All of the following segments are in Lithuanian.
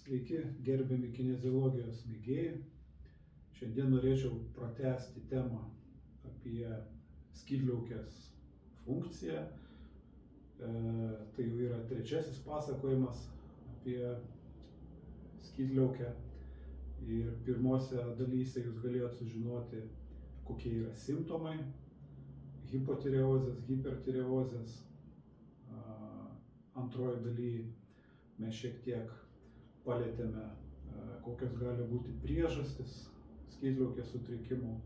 Sveiki, gerbiami kineziologijos mėgėjai. Šiandien norėčiau pratęsti temą apie skydliaukės funkciją. Tai jau yra trečiasis pasakojimas apie skydliaukę. Ir pirmose dalyse jūs galėjote sužinoti, kokie yra simptomai hipotireozės, hipertireozės. Antroje dalyje mes šiek tiek palėtėme, kokios gali būti priežastis skydliaukės sutrikimų.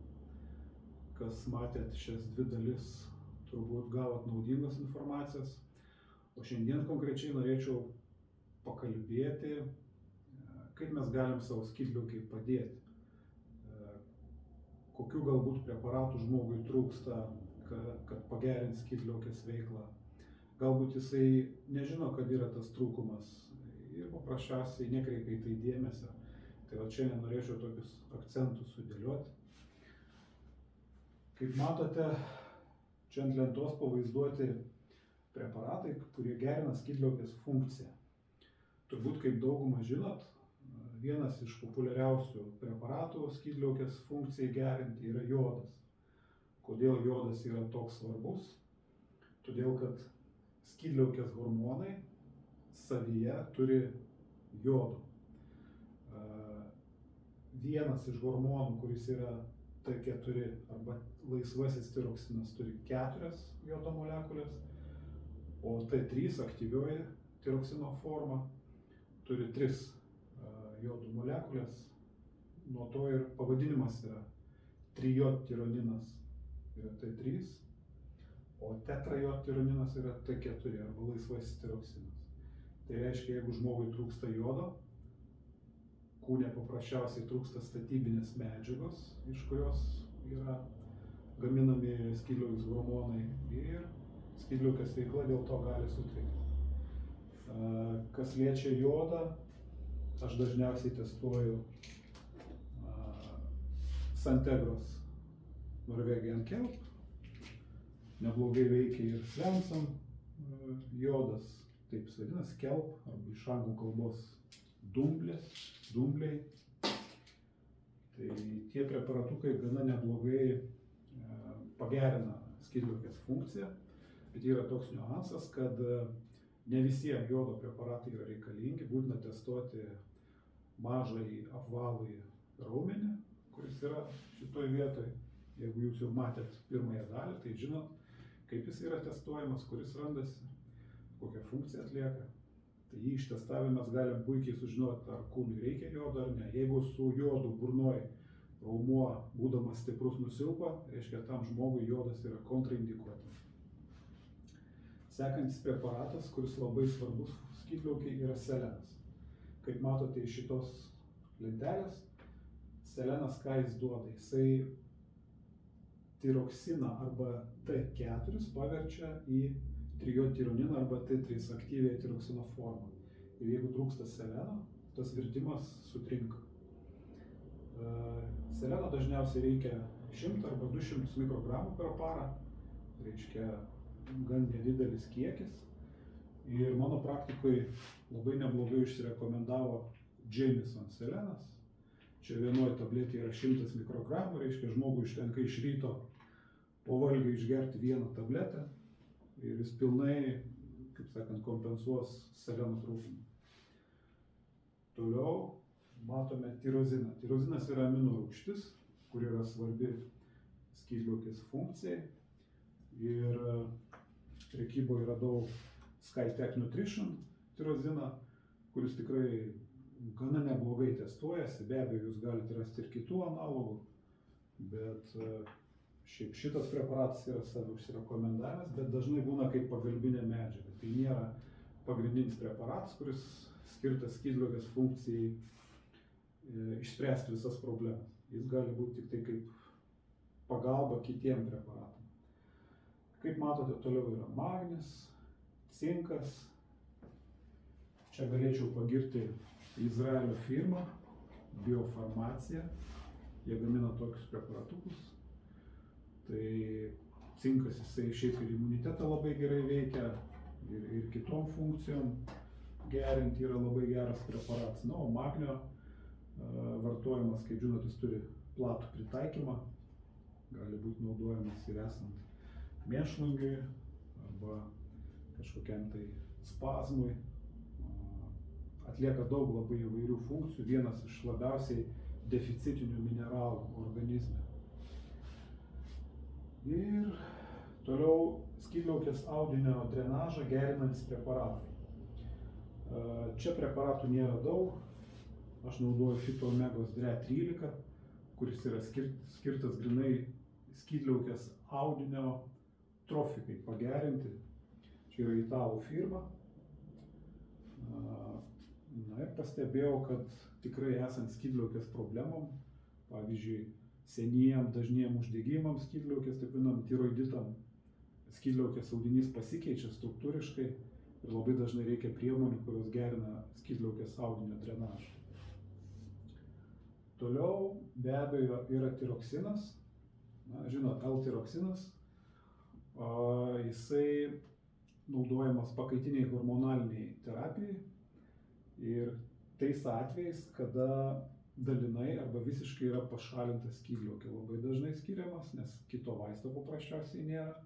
Kas matėt šias dvi dalis, turbūt gavot naudingos informacijos. O šiandien konkrečiai norėčiau pakalbėti, kaip mes galim savo skydliaukai padėti. Kokių galbūt preparatų žmogui trūksta, kad pagerint skydliaukės veiklą. Galbūt jisai nežino, kad yra tas trūkumas ir paprasčiausiai nekreipia į tai dėmesio. Tai va čia nenorėčiau tokius akcentus sudėlioti. Kaip matote, čia ant lentos pavaizduoti preparatai, kurie gerina skydliaukės funkciją. Turbūt, kaip dauguma žinot, vienas iš populiariausių preparatų skydliaukės funkcijai gerinti yra jodas. Kodėl jodas yra toks svarbus? Todėl, kad skydliaukės hormonai savyje turi jodo. Vienas iš hormonų, kuris yra T4 arba laisvasis tiroksinas, turi 4 jodo molekulės, o T3 aktyvioji tiroksino forma turi 3 jodo molekulės. Nuo to ir pavadinimas yra trijodtironinas yra T3, o tetrajodtironinas yra T4 arba laisvasis tiroksinas. Tai reiškia, jeigu žmogui trūksta jodo, kūne paprasčiausiai trūksta statybinės medžiagos, iš kurios yra gaminami skydliaukės hormonai ir skydliaukės veikla dėl to gali sutrikti. Kas liečia jodą, aš dažniausiai testuoju Santegros Norwegian Kelp. Neblogai veikia ir Svensson jodas, taip vadinasi kelp, arba iš anglų kalbos dumbliai. Tai tie preparatukai gana neblogai pagerina skydliaukės funkciją, bet yra toks niuansas, kad ne visiems jodo preparatai yra reikalingi, būtina testuoti mažąjį apvalųjį raumenį, kuris yra šitoj vietoj. Jeigu jūs jau matėt pirmąją dalį, tai žinot, kaip jis yra testuojamas, kuris randasi, kokią funkciją atlieka. Tai jį ištestavę mes galim puikiai sužinoti, ar kūnui reikia jodo ar ne. Jeigu su jodu burnoj raumuo būdamas stiprus nusilpa, reiškia tam žmogui jodas yra kontraindikuotas. Sekantis preparatas, kuris labai svarbus skydliaukiai, yra selenas. Kaip matote iš šitos lentelės, selenas ką jis duoda? Jisai tiroksiną arba T4 paverčia į trijodtironiną arba T3 aktyviąją tiroksino formą. Ir jeigu trūksta seleno, tas virtimas sutrinka. Seleno dažniausiai reikia 100 arba 200 mikrogramų per parą, reiškia gan nedidelis kiekis. Ir mano praktikoje labai neblogai išsirekomendavo Jameson selenas. Čia vienoje tabletėje yra 100 mikrogramų, reiškia žmogui užtenka iš ryto po valgio išgerti vieną tabletę ir jis pilnai, kaip sakant, kompensuos seleno trūkumą. Toliau matome tiroziną. Tirozinas yra aminų rūgštis, kur yra svarbi skydliaukės funkcijai. Ir prekyboje radau Skytech Nutrition tiroziną, kuris tikrai gana neblogai testuojasi. Be abejo, jūs galite rasti ir kitų analogų, bet šiaip šitas preparatas yra save užsirekomendavęs, bet dažnai būna kaip pagalbinė medžiaga. Tai nėra pagrindinis preparatas, kuris skirtas skydliaukės funkcijai išspręsti visas problemas. Jis gali būti tik tai kaip pagalba kitiem preparatam. Kaip matote, toliau yra magnis, cinkas. Čia galėčiau pagirti Izraelio firmą Biofarmacija. Jie gamina tokius preparatukus. Tai cinkas jisai šiaip ir imunitetą labai gerai veikia ir kitom funkcijom. gerinti yra labai geras preparatas. Na, o magnio vartojimas, kaip žinot, jis turi platų pritaikymą, gali būti naudojamas ir esant mėšlungiui arba kažkokiam tai spazmui. Atlieka daug labai įvairių funkcijų, vienas iš labiausiai deficitinių mineralų organizme. Ir toliau skydliaukės audinio drenažą gerinantis preparatai. Čia preparatų nėra daug, aš naudoju Phyto Omegos DRE 13, kuris yra skirtas grinai skydliaukės audinio trofikai pagerinti. Čia yra italų firma. Na ir pastebėjau, kad tikrai esant skydliaukės problemom, pavyzdžiui, seniem, dažniem uždegimam skydliaukės, taip vadinam tiroiditam, skydliaukės audinys pasikeičia struktūriškai ir labai dažnai reikia priemonių, kurios gerina skydliaukės audinio drenažą. Toliau be abejo yra tiroksinas. Na, žinot, L-tiroksinas, jisai naudojamas pakaitiniai hormonaliniai terapijai. Ir tais atvejais, kada dalinai arba visiškai yra pašalinta skydliaukė, labai dažnai skiriamas, nes kito vaisto paprasčiausiai nėra.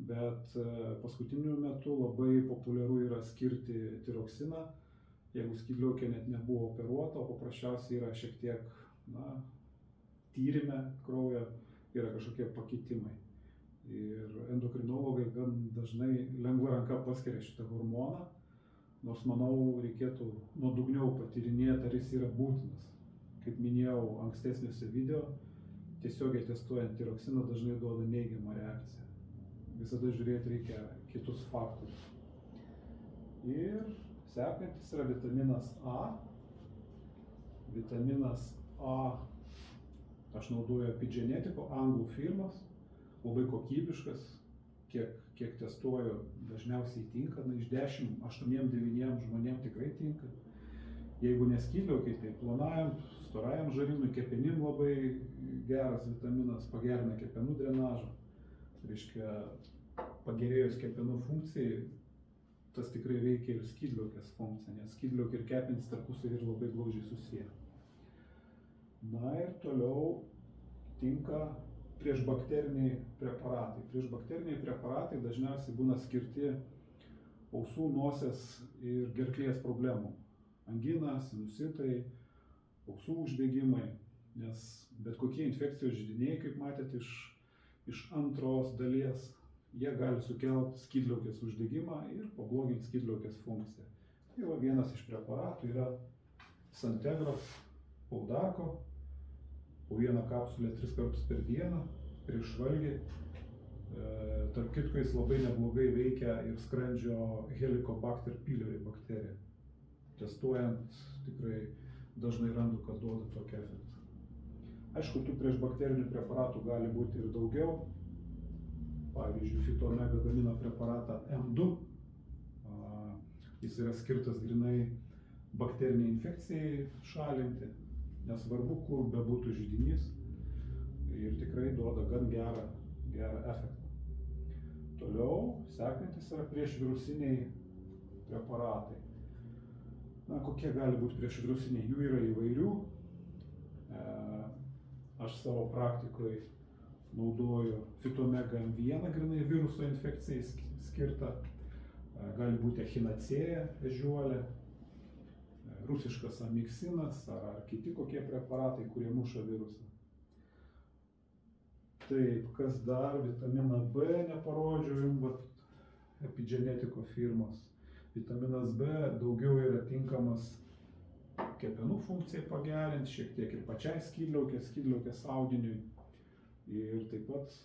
Bet paskutiniu metu labai populiaru yra skirti tiroksiną, jeigu skydliaukė net nebuvo operuota, o paprasčiausiai yra šiek tiek, tyrime kraujo yra kažkokie pakitimai. Ir endokrinologai gan dažnai lengva ranka paskiria šitą hormoną. Nors, manau, reikėtų nuodugniau patyrinėti, ar jis yra būtinas. Kaip minėjau ankstesniuose video, tiesiogiai testuojant tiroksiną dažnai duoda neigiamą reakciją. Visada žiūrėti reikia kitus faktorius. Ir sekantis yra vitaminas A. Vitaminas A aš naudoju Epigenetico, anglų firmos, labai kokybiškas. Kiek testuoju, dažniausiai tinka, iš 10, 8, 9 žmonėm tikrai tinka. Jeigu neskydliaukiai, tai plonajam, storajam žarynui, kepenim labai geras vitaminas, pagerina kepenų drenažą. Reiškia, pagerėjus kepenų funkcijai, tas tikrai veikia ir skydliaukės funkciją, nes skydliaukė ir kepenys tarpusavy yra labai glaudžiai susiję. Na ir toliau tinka priešbakteriniai preparatai. Priešbakteriniai preparatai dažniausiai būna skirti ausų, nosies ir gerklės problemų. Angina, sinusitai, ausų uždegimai, nes bet kokie infekcijos židiniai, kaip matėte iš antros dalies, jie gali sukelti skydliaukės uždegimą ir pabloginti skydliaukės funkciją. Tai vienas iš preparatų yra Santegros Paudarko. Po vieną kapsulę 3 kartus per dieną, prieš valgį. Tarp kitko jis labai neblogai veikia ir skrandžio Helicobacter pylori bakteriją. Testuojant tikrai dažnai randu, kad duoda tokį efektą. Aišku, tų priešbakterinių preparatų gali būti ir daugiau. Pavyzdžiui, Phyto Omega gamina preparatą M2. Jis yra skirtas grinai bakteriniai infekcijai šalinti. Nesvarbu, kur bebūtų židinys, ir tikrai duoda gan gerą efektą. Toliau sekantis yra priešvirusiniai preparatai. Na, kokie gali būti priešvirusiniai? Jų yra įvairių. Aš savo praktikoje naudoju Phyto Omega M1 grinai viruso infekcijai skirtą. Gali būti echinacėja, ežiuolė, rusiškas amiksinas ar kiti kokie preparatai, kurie muša virusą. Taip, kas dar? Vitaminą B neparodžiau jums, Epigenetico firmos. Vitaminas B daugiau yra tinkamas kepenų funkcijai pagerinti, šiek tiek ir pačiai skydliaukės audiniui. Ir taip pat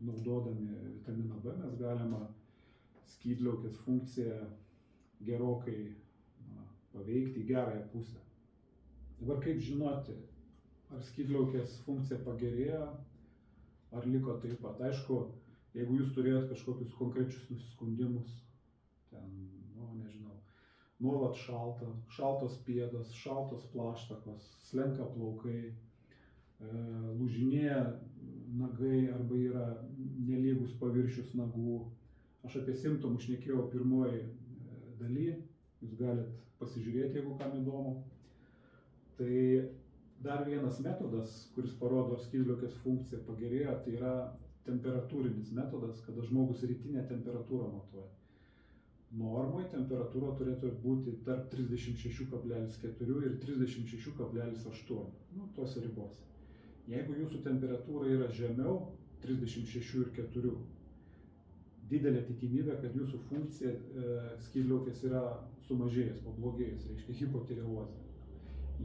naudodami vitaminą B mes galime skydliaukės funkciją gerokai paveikti į gerąją pusę. Dabar kaip žinoti, ar skydliaukės funkcija pagerėjo, ar liko taip pat. Aišku, jeigu jūs turėjot kažkokius konkrečius nusiskundimus, nuolat šaltos pėdos, šaltos plaštakos, slenka plaukai, lūžinėja nagai arba yra nelygus paviršius nagų. Aš apie simptomus šnekėjau pirmoji daly jūs galit pasižiūrėti, jeigu kam įdomu. Tai dar vienas metodas, kuris parodo, ar skydliaukės funkcija pagerėjo, tai yra temperatūrinis metodas, kada žmogus rytinę temperatūrą matuoja. Normoje temperatūra turėtų būti tarp 36,4 ir 36,8, tose ribose. Jeigu jūsų temperatūra yra žemiau 36,4, didelė tikimybė, kad jūsų funkcija skydliaukės yra sumažėjęs, pablogėjęs, reiškia hipotireozė.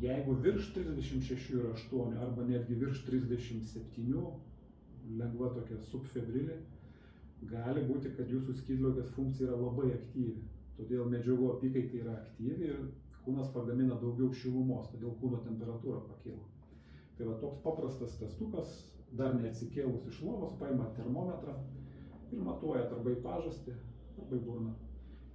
Jeigu virš 36,8 arba netgi virš 37, lengva tokia subfebrilė, gali būti, kad jūsų skydliaukės funkcija yra labai aktyvi. Todėl medžiagų apykaita yra aktyvi ir kūnas pagamina daugiau šilumos, todėl kūno temperatūra pakyla. Tai va toks paprastas testukas, dar neatsikėlus iš lovos, paima termometrą ir matuoja arba į pažastį, arba į burną.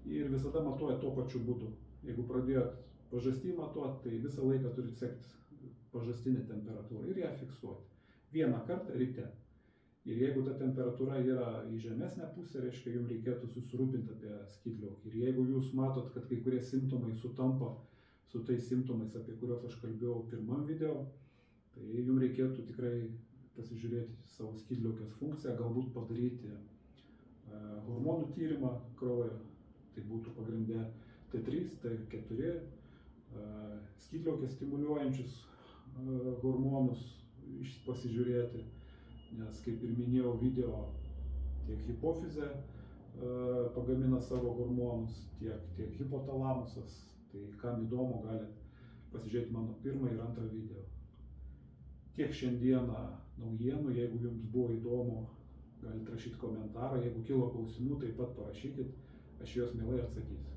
Ir visada matuoja tuo pačiu būdu. Jeigu pradėjot pažastį matuoti, tai visą laiką turit sekti pažastinę temperatūrą ir ją fiksuoti. Vieną kartą ryte. Ir jeigu ta temperatūra yra į žemesnę pusę, reiškia, jums reikėtų susirūpinti apie skydliaukę. Ir jeigu jūs matot, kad kai kurie simptomai sutampa su tais simptomais, apie kuriuos aš kalbėjau pirmam video, tai jums reikėtų tikrai pasižiūrėti savo skydliaukės funkciją, galbūt padaryti hormonų tyrimą kraujo, tai būtų pagrindė T3, T4, skydliaukę stimuliuojančius hormonus pasižiūrėti. Nes, kaip ir minėjau video, tiek hipofizė pagamina savo hormonus, tiek hipotalamusas. Tai kam įdomu, galit pasižiūrėti mano pirmą ir antrą video. Tiek šiandieną naujienų, jeigu jums buvo įdomu, galite rašyti komentarą. Jeigu kilo klausimų, taip pat parašykit, aš juos mielai atsakysiu.